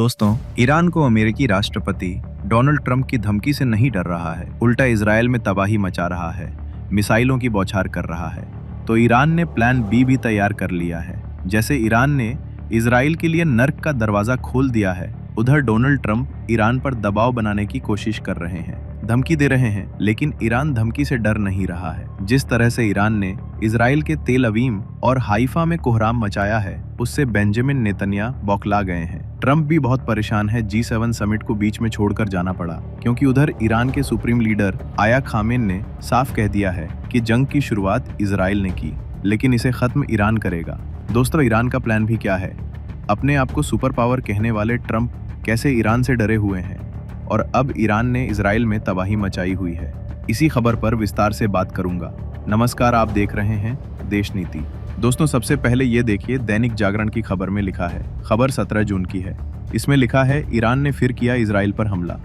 दोस्तों, ईरान को अमेरिकी राष्ट्रपति डोनाल्ड ट्रंप की धमकी से नहीं डर रहा है, उल्टा इजरायल में तबाही मचा रहा है, मिसाइलों की बौछार कर रहा है। तो ईरान ने प्लान बी भी तैयार कर लिया है। जैसे ईरान ने इजराइल के लिए नर्क का दरवाजा खोल दिया है, उधर डोनाल्ड ट्रंप ईरान पर दबाव बनाने की कोशिश कर रहे हैं, धमकी दे रहे हैं। लेकिन ईरान धमकी से डर नहीं रहा है। जिस तरह से ईरान ने इजराइल के तेल अवीम और हाइफा में कोहराम मचाया है, उससे बेंजामिन नेतन्याहू बौखला गए हैं। ट्रंप भी बहुत परेशान है। G7 समिट को बीच में छोड़कर जाना पड़ा, क्योंकि उधर ईरान के सुप्रीम लीडर आया खामेनी ने साफ कह दिया है कि जंग की शुरुआत इजराइल ने की, लेकिन इसे खत्म ईरान करेगा। दोस्तों, ईरान का प्लान भी क्या है? अपने आप को सुपर पावर कहने वाले ट्रंप कैसे ईरान से डरे हुए हैं, और अब ईरान ने इजराइल में तबाही मचाई हुई है। इसी खबर पर विस्तार से बात करूंगा। नमस्कार, आप देख रहे हैं देश नीति। दोस्तों, सबसे पहले ये देखिए, दैनिक जागरण की खबर में लिखा है। खबर 17 जून की है। इसमें लिखा है, ईरान ने फिर किया इजराइल पर हमला,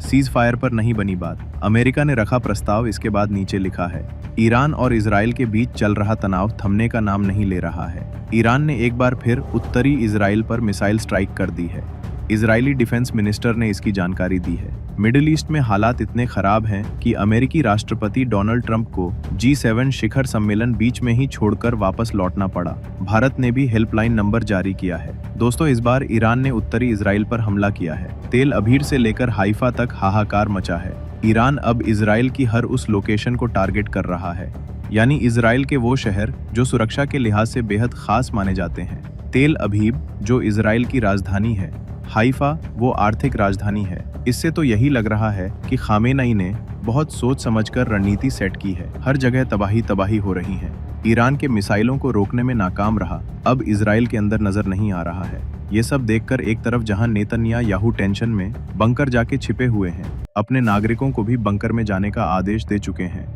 सीज फायर पर नहीं बनी बात, अमेरिका ने रखा प्रस्ताव। इसके बाद नीचे लिखा है, ईरान और इजराइल के बीच चल रहा तनाव थमने का नाम नहीं ले रहा है। ईरान ने एक बार फिर उत्तरी इजराइल पर मिसाइल स्ट्राइक कर दी है। इजरायली डिफेंस मिनिस्टर ने इसकी जानकारी दी है। मिडिल ईस्ट में हालात इतने खराब हैं कि अमेरिकी राष्ट्रपति डोनाल्ड ट्रंप को G7 शिखर सम्मेलन बीच में ही छोड़कर वापस लौटना पड़ा। भारत ने भी हेल्पलाइन नंबर जारी किया है। दोस्तों, इस बार ईरान ने उत्तरी इजराइल पर हमला किया है। तेल अवीव से लेकर हाइफा तक हाहाकार मचा है। ईरान अब इजराइल की हर उस लोकेशन को टारगेट कर रहा है, यानी इजराइल के वो शहर जो सुरक्षा के लिहाज से बेहद खास माने जाते हैं। तेल अवीव जो इजराइल की राजधानी है, हाइफा वो आर्थिक राजधानी है। इससे तो यही लग रहा है कि खामेनी ने बहुत सोच समझकर रणनीति सेट की है। हर जगह तबाही हो रही है। ईरान के मिसाइलों को रोकने में नाकाम रहा, अब इजराइल के अंदर नजर नहीं आ रहा है। ये सब देखकर एक तरफ जहां नेतन्याहू टेंशन में बंकर जाके छिपे हुए हैं, अपने नागरिकों को भी बंकर में जाने का आदेश दे चुके हैं,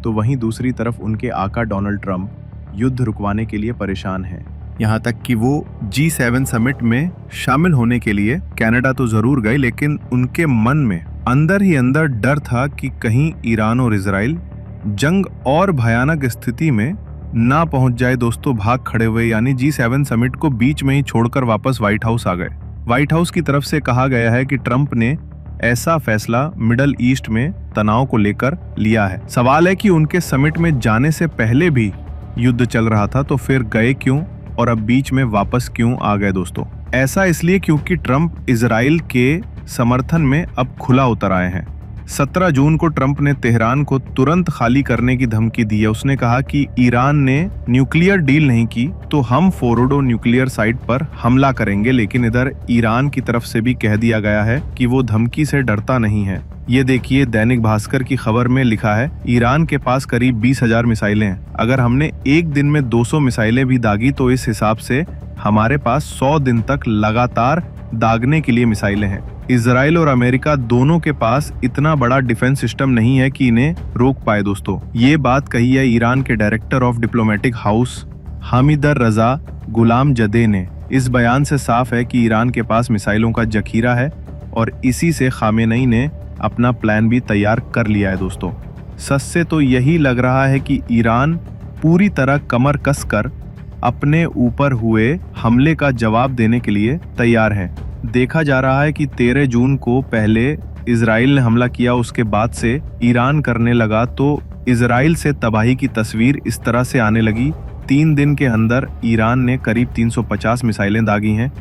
तो वहीं दूसरी तरफ उनके आका डोनाल्ड ट्रंप युद्ध रुकवाने के लिए परेशान है। यहाँ तक कि वो G7 समिट में शामिल होने के लिए कनाडा तो जरूर गए, लेकिन उनके मन में अंदर ही अंदर डर था कि कहीं ईरान और इजराइल जंग और भयानक स्थिति में ना पहुंच जाए। दोस्तों, भाग खड़े हुए, यानी G7 समिट को बीच में ही छोड़कर वापस व्हाइट हाउस आ गए। व्हाइट हाउस की तरफ से कहा गया है कि ट्रंप ने ऐसा फैसला मिडल ईस्ट में तनाव को लेकर लिया है। सवाल है कि उनके समिट में जाने से पहले भी युद्ध चल रहा था, तो फिर गए क्यों और अब बीच में वापस क्यों आ गए? दोस्तों, ऐसा इसलिए क्योंकि ट्रंप इजराइल के समर्थन में अब खुला उतर आए हैं। 17 जून को ट्रंप ने तेहरान को तुरंत खाली करने की धमकी दी है। उसने कहा कि ईरान ने न्यूक्लियर डील नहीं की तो हम फोर्डो न्यूक्लियर साइट पर हमला करेंगे। लेकिन इधर ईरान की तरफ से भी कह दिया गया है कि वो धमकी से डरता नहीं है। ये देखिए, दैनिक भास्कर की खबर में लिखा है, ईरान के पास करीब 20,000 मिसाइलें हैं। अगर हमने एक दिन में 200 मिसाइलें भी दागी तो इस हिसाब से हमारे पास 100 दिन तक लगातार दागने के लिए मिसाइलें हैं। इजराइल और अमेरिका दोनों के पास इतना बड़ा डिफेंस सिस्टम नहीं है कि इन्हें रोक पाए। दोस्तों, ये बात कही है ईरान के डायरेक्टर ऑफ डिप्लोमेटिक हाउस हामिदर रजा गुलामजदे ने। इस बयान से साफ है कि ईरान के पास मिसाइलों का जखीरा है और इसी से खामेनी ने अपना प्लान भी तैयार कर लिया है। दोस्तों, सच से तो यही लग रहा है कि ईरान पूरी तरह कमर कसकर अपने ऊपर हुए हमले का जवाब देने के लिए तैयार है। देखा जा रहा है कि 13 जून को पहले इजराइल ने हमला किया, उसके बाद से ईरान करने लगा, तो इजराइल से तबाही की तस्वीर इस तरह से आने लगी। 3 दिन के अंदर ईरान ने करीब 350 मिसाइलें दागी हैं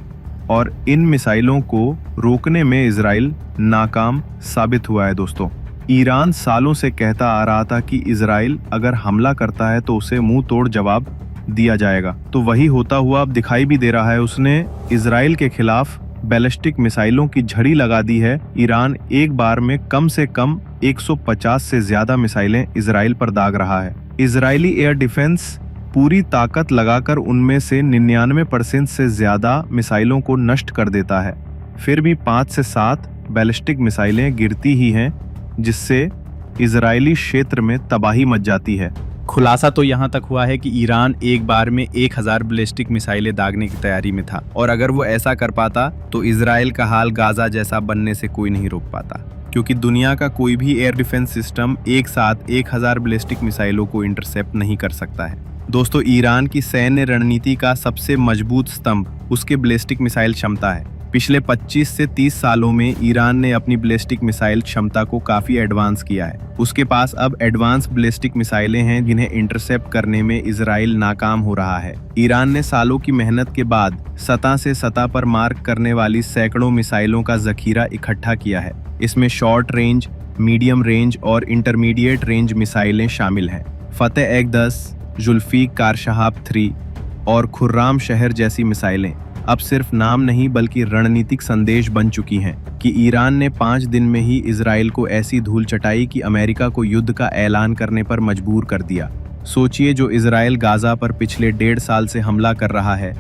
और इन मिसाइलों को रोकने में इजराइल नाकाम साबित हुआ है। दोस्तों, ईरान सालों से कहता आ रहा था कि इजराइल अगर हमला करता है तो उसे मुंह तोड़ जवाब दिया जाएगा, तो वही होता हुआ अब दिखाई भी दे रहा है। उसने इजराइल के खिलाफ बैलिस्टिक मिसाइलों की झड़ी लगा दी है। ईरान एक बार में कम से कम 150 से ज्यादा मिसाइलें इजराइल पर दाग रहा है। इजरायली एयर डिफेंस पूरी ताकत लगाकर उनमें से 99% से ज्यादा मिसाइलों को नष्ट कर देता है। फिर भी 5 से 7 बैलिस्टिक मिसाइलें गिरती ही हैं, जिससे इजरायली क्षेत्र में तबाही मच जाती है। खुलासा तो यहाँ तक हुआ है कि ईरान एक बार में 1000 बैलिस्टिक मिसाइलें दागने की तैयारी में था, और अगर वो ऐसा कर पाता तो इजराइल का हाल गाजा जैसा बनने से कोई नहीं रोक पाता, क्योंकि दुनिया का कोई भी एयर डिफेंस सिस्टम एक साथ 1000 बैलिस्टिक मिसाइलों को इंटरसेप्ट नहीं कर सकता है। दोस्तों, ईरान की सैन्य रणनीति का सबसे मजबूत स्तंभ उसके बैलिस्टिक मिसाइल क्षमता है। पिछले 25 से 30 सालों में ईरान ने अपनी बैलिस्टिक मिसाइल क्षमता को काफी एडवांस किया है। उसके पास अब एडवांस बैलिस्टिक मिसाइलें हैं जिन्हें इंटरसेप्ट करने में इजराइल नाकाम हो रहा है। ईरान ने सालों की मेहनत के बाद सतह से सतह पर मार्क करने वाली सैकड़ों मिसाइलों का जखीरा इकट्ठा किया है। इसमें शॉर्ट रेंज, मीडियम रेंज और इंटरमीडिएट रेंज मिसाइलें शामिल हैं। फतेह-10, जुल्फिकार शहाब 3 और खुर्राम शहर जैसी मिसाइलें अब सिर्फ नाम नहीं बल्कि रणनीतिक संदेश बन चुकी हैं कि ईरान ने 5 दिन में ही इजराइल को ऐसी धूल चटाई कि अमेरिका को युद्ध का ऐलान करने पर मजबूर कर दिया। सोचिए, जो इजराइल गाजा पर पिछले 1.5 साल से हमला कर रहा है,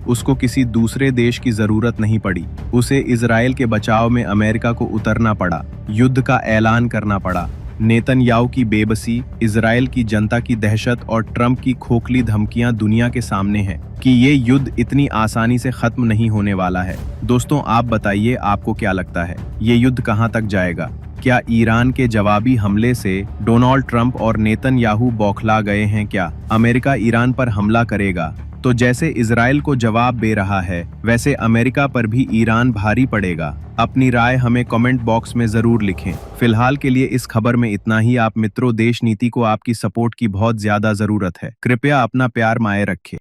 उसको किसी दूसरे देश की जरूरत नहीं पड़ी। उसे इजराइल के बचाव में अमेरिका को उतरना पड़ा, युद्ध का ऐलान करना पड़ा। नेतन्याहू की बेबसी, इजराइल की जनता की दहशत और ट्रंप की खोखली धमकियां दुनिया के सामने हैं कि ये युद्ध इतनी आसानी से खत्म नहीं होने वाला है। दोस्तों, आप बताइए, आपको क्या लगता है, ये युद्ध कहां तक जाएगा? क्या ईरान के जवाबी हमले से डोनाल्ड ट्रंप और नेतन्याहू बौखला गए हैं? क्या अमेरिका ईरान पर हमला करेगा तो जैसे इजराइल को जवाब दे रहा है, वैसे अमेरिका पर भी ईरान भारी पड़ेगा? अपनी राय हमें कमेंट बॉक्स में जरूर लिखें। फिलहाल के लिए इस खबर में इतना ही। आप मित्रों, देश नीति को आपकी सपोर्ट की बहुत ज्यादा जरूरत है। कृपया अपना प्यार माये रखें।